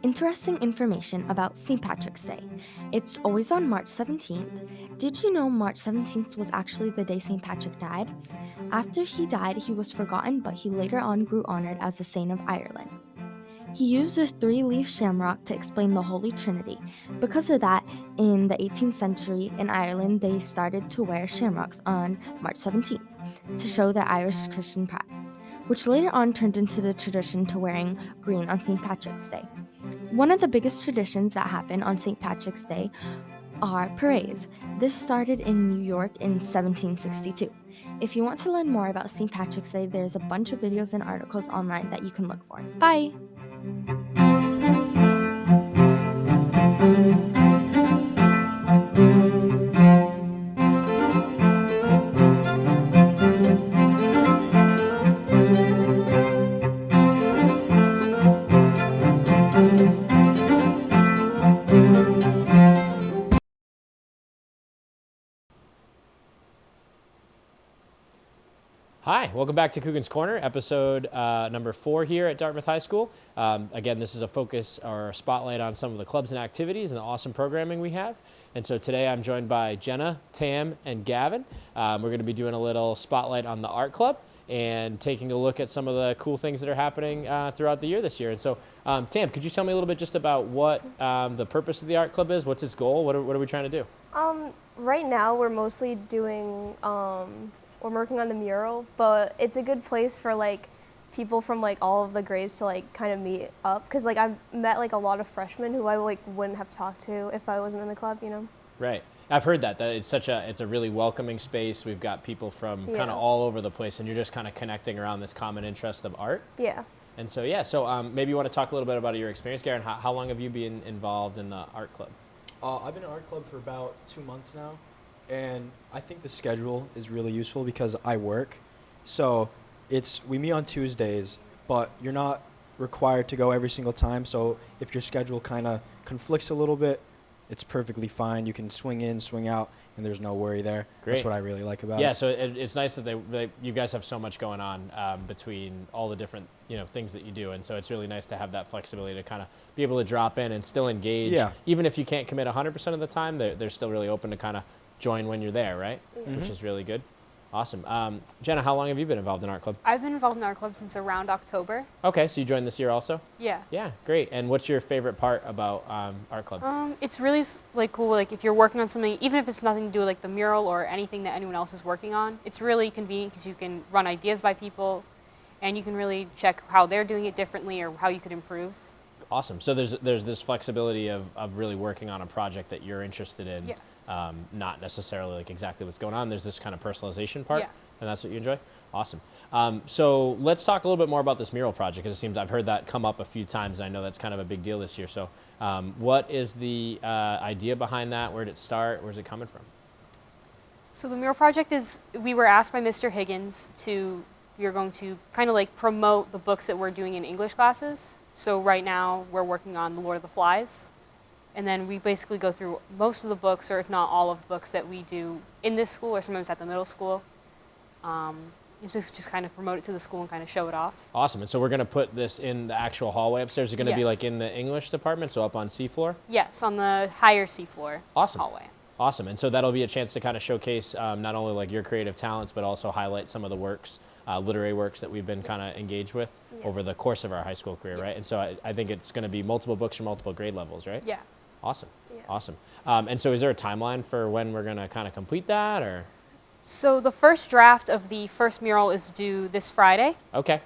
Interesting information about St. Patrick's Day. It's always on March 17th. Did you know March 17th was actually the day St. Patrick died? After he died, he was forgotten, but he later on grew honored as a saint of Ireland. He used a three-leaf shamrock to explain the Holy Trinity. Because of that, in the 18th century in Ireland, they started to wear shamrocks on March 17th to show their Irish Christian pride, which later on turned into the tradition to wearing green on St. Patrick's Day. One of the biggest traditions that happen on St. Patrick's Day are parades. This started in New York in 1762. If you want to learn more about St. Patrick's Day, there's a bunch of videos and articles online that you can look for. Bye! Hi, welcome back to Coogans Corner, episode number 4 here at Dartmouth High School. Again, this is a focus or a spotlight on some of the clubs and activities and the awesome programming we have. And so today I'm joined by Jenna, Tam, and Gavin. We're going to be doing a little spotlight on the art club and taking a look at some of the cool things that are happening throughout the year this year. And so, Tam, could you tell me a little bit just about what the purpose of the art club is? What's its goal? What are we trying to do? Right now we're mostly doing we're working on the mural, but it's a good place for like people from like all of the grades to like kind of meet up, because like I've met like a lot of freshmen who I like wouldn't have talked to if I wasn't in the club, you know. Right. I've heard that it's a really welcoming space. We've got people from kind of all over the place, and you're just kind of connecting around this common interest of art. Yeah. And so maybe you want to talk a little bit about your experience, Garen. How long have you been involved in the art club? I've been in art club for about 2 months now, and I think the schedule is really useful because I work. So we meet on Tuesdays, but you're not required to go every single time. So if your schedule kind of conflicts a little bit, it's perfectly fine. You can swing in, swing out, and there's no worry there. Great. That's what I really like about it. Yeah, so it's nice that you guys have so much going on between all the different things that you do, and so it's really nice to have that flexibility to kind of be able to drop in and still engage. Yeah. Even if you can't commit 100% of the time, they're still really open to kind of join when you're there, right? Mm-hmm. Which is really good. Awesome. Jenna, how long have you been involved in art club? I've been involved in art club since around October. Okay, so you joined this year also? Yeah. Yeah, great. And what's your favorite part about art club? It's really like cool. Like if you're working on something, even if it's nothing to do with like the mural or anything that anyone else is working on, it's really convenient because you can run ideas by people, and you can really check how they're doing it differently or how you could improve. Awesome. So there's this flexibility of really working on a project that you're interested in. Yeah. Not necessarily like exactly what's going on. There's this kind of personalization part, Yeah. and that's what you enjoy? Awesome. So let's talk a little bit more about this mural project, because it seems I've heard that come up a few times, and I know that's kind of a big deal this year. So what is the idea behind that? Where did it start? Where's it coming from? So the mural project is, we were asked by Mr. Higgins we're going to kind of like promote the books that we're doing in English classes. So right now we're working on The Lord of the Flies. And then we basically go through most of the books, or if not all of the books that we do in this school or sometimes at the middle school. It's basically just kind of promote it to the school and kind of show it off. Awesome. And so we're going to put this in the actual hallway upstairs. Is it going to be like in the English department, so up on C floor? Yes, on the higher C floor Awesome. hallway. Awesome. And so that'll be a chance to kind of showcase not only like your creative talents, but also highlight some of the works, literary works that we've been kind of engaged with over the course of our high school career, right? And so I think it's going to be multiple books from multiple grade levels, right? Yeah. Awesome. Yeah. Awesome. And so is there a timeline for when we're going to kind of complete that, or? So the first draft of the first mural is due this Friday. Okay.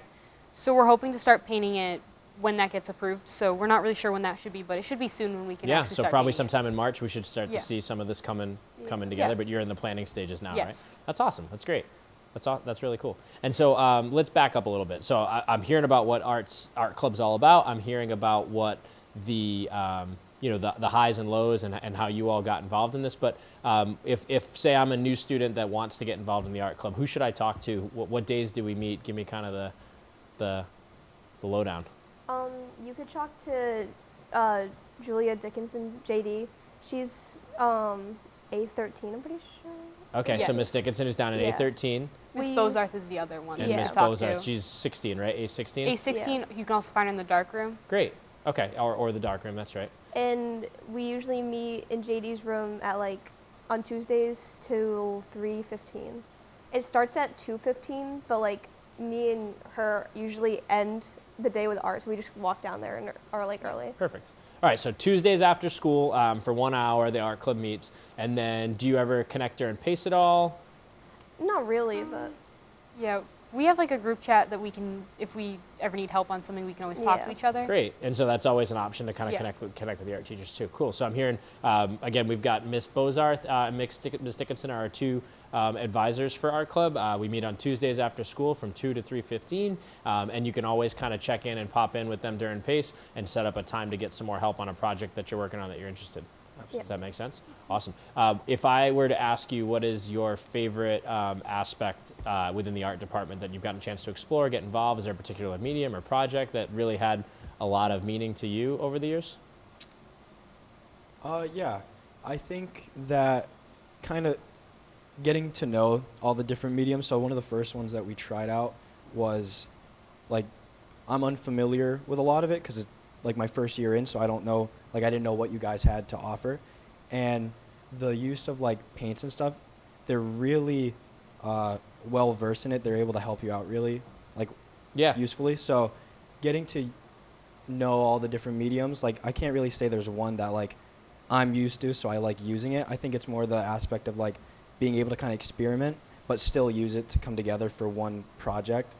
So we're hoping to start painting it when that gets approved. So we're not really sure when that should be, but it should be soon when we can actually so start probably painting sometime in March we should start to Yeah. see some of this coming together, Yeah. but you're in the planning stages now, Yes. right? That's awesome. That's great. That's really cool. And so let's back up a little bit. So I'm hearing about what art club's all about. I'm hearing about what the the highs and lows and how you all got involved in this. But if say I'm a new student that wants to get involved in the art club, who should I talk to? What days do we meet? Give me kind of the lowdown. You could talk to Julia Dickinson, JD. She's A13, I'm pretty sure. Okay, so Yes. Miss Dickinson is down in Yeah. A13, Miss We- Bozarth is the other one. and Yeah. Miss Talk Bozarth, to. she's 16, right? A16? A16, you can also find her in the dark room. Great. Okay, or the dark room, that's right. And we usually meet in JD's room at like on Tuesdays till 3:15. It starts at 2:15, but like me and her usually end the day with art, so we just walk down there and are like early. Perfect. All right, so Tuesdays after school for 1 hour, the art club meets. And then do you ever connect during pace at all? Not really, but Yeah, we have like a group chat that we can, if we ever need help on something, we can always talk to Yeah. each other. Great, and so that's always an option to kind of Yeah. connect with the art teachers too. Cool. So I'm hearing again, we've got Miss Bozarth and Miss Dickinson are our two advisors for Art Club. We meet on Tuesdays after school from 2 to 3:15, and you can always kind of check in and pop in with them during pace and set up a time to get some more help on a project that you're working on that you're interested. Does that make sense? Awesome. If I were to ask you, what is your favorite aspect within the art department that you've gotten a chance to explore, get involved? Is there a particular medium or project that really had a lot of meaning to you over the years? Yeah, I think that kind of getting to know all the different mediums. So one of the first ones that we tried out was like, I'm unfamiliar with a lot of it because it's like my first year in, so I don't know, like I didn't know what you guys had to offer. And the use of like paints and stuff, they're really well versed in it. They're able to help you out really like Yeah. usefully. So getting to know all the different mediums, like I can't really say there's one that like I'm used to, so I like using it. I think it's more the aspect of like being able to kind of experiment, but still use it to come together for one project,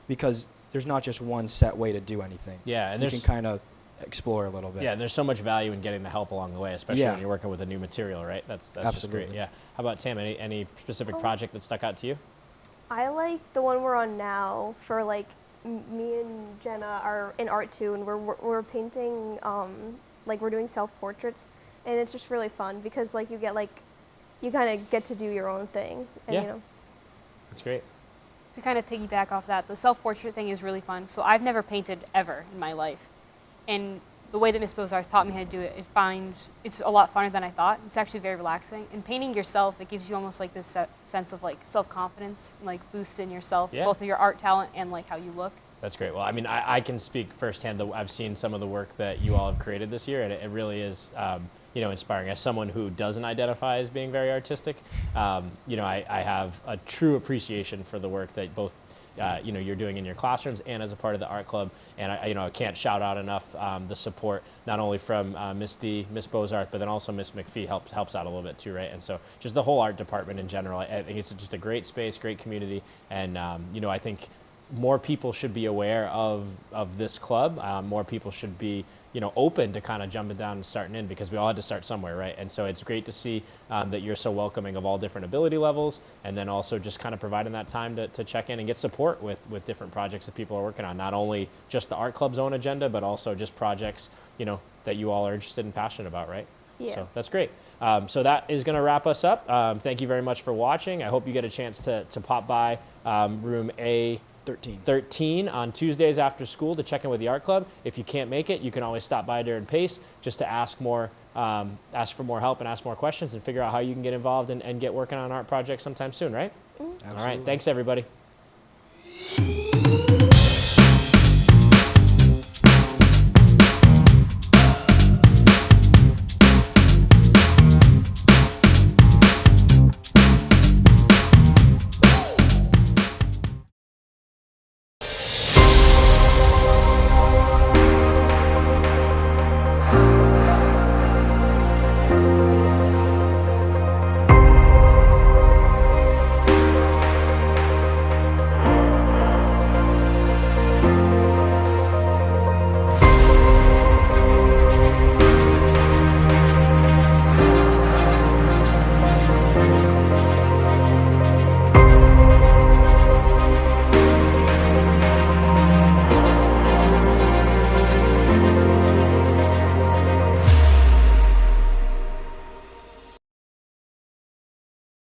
because there's not just one set way to do anything. Yeah, and you there's can kind of explore a little bit. yeah, and there's so much value in getting the help along the way, especially Yeah. when you're working with a new material, right? That's just great. Absolutely. Yeah. How about Tam? Any specific project that stuck out to you? I like the one we're on now for like me and Jenna are in art too, and we're painting like we're doing self portraits, and it's just really fun because like you kind of get to do your own thing, and Yeah. you know. That's great. To kind of piggyback off that, the self-portrait thing is really fun. So I've never painted ever in my life. And the way that Miss Bozarth taught me how to do it, it's a lot funner than I thought. It's actually very relaxing. And painting yourself, it gives you almost like this sense of like self-confidence, like boost in yourself, Yeah. both of your art talent and like how you look. That's great. Well, I mean, I can speak firsthand. I've seen some of the work that you all have created this year, and it really is, inspiring. As someone who doesn't identify as being very artistic, I have a true appreciation for the work that both, you're doing in your classrooms and as a part of the art club. And I can't shout out enough the support not only from Miss D, Miss Bozarth, but then also Miss McPhee helps out a little bit too, right? And so just the whole art department in general, I think it's just a great space, great community, and I think more people should be aware of this club. More people should be, open to kind of jumping down and starting in, because we all had to start somewhere, right? And so it's great to see that you're so welcoming of all different ability levels, and then also just kind of providing that time to check in and get support with different projects that people are working on. Not only just the art club's own agenda, but also just projects, that you all are interested and passionate about, right? Yeah. So that's great. So that is going to wrap us up. Thank you very much for watching. I hope you get a chance to pop by room A13 on Tuesdays after school to check in with the art club. If you can't make it, you can always stop by during pace just to ask for more help and ask more questions and figure out how you can get involved and get working on art projects sometime soon, right? All right. Thanks, everybody.